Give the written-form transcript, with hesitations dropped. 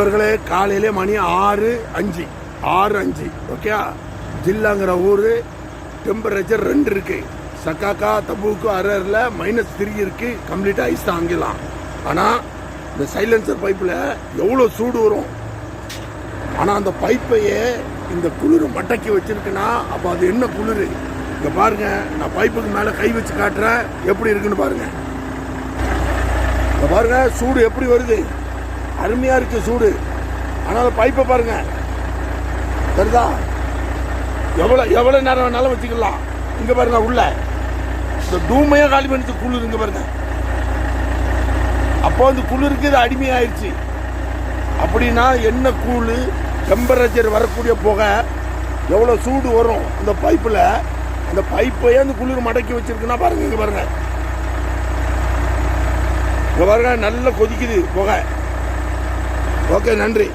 நண்பர்களே, காலையிலே மணி 6:05 ஓகே. ஜில்லாங்கிற ஊர், டெம்பரேச்சர் 2 இருக்கு. சக்காக்கா தபுக்கு அரரில் -3 இருக்கு. கம்ப்ளீட்டாக ஐஸ் தான் அங்கெல்லாம். ஆனால் இந்த சைலன்சர் பைப்பில் எவ்வளோ சூடு வரும். ஆனால் அந்த பைப்பையே இந்த குளிர் மட்டக்கி வச்சிருக்குன்னா அப்போ அது என்ன குளிர். இங்கே பாருங்க, நான் பைப்புக்கு மேலே கை வச்சு காட்டுறேன், எப்படி இருக்குன்னு பாருங்க. இங்கே பாருங்க, சூடு எப்படி வருது, அருமையா இருக்கு சூடு. ஆனால் பைப்பை பாருங்க, சரிதா? எவ்வளவு நேரம் வேணாலும் வச்சுக்கலாம். இங்க பாருங்க, உள்ள இந்த டூமையா காலி பண்ணிட்டு குளிர். இங்க பாருங்க, அப்போ அந்த குளிருக்கு இது அடிமையாயிருச்சு. அப்படின்னா என்ன கூழு, டெம்பரேச்சர் வரக்கூடிய புகை எவ்வளவு சூடு வரும் இந்த பைப்புல. அந்த பைப்பையே அந்த குளிர் மடக்கி வச்சிருக்குன்னா பாருங்க. இங்க பாருங்க, இங்க பாருங்க, நல்லா கொதிக்குது புகை. ஓகே, நன்றி.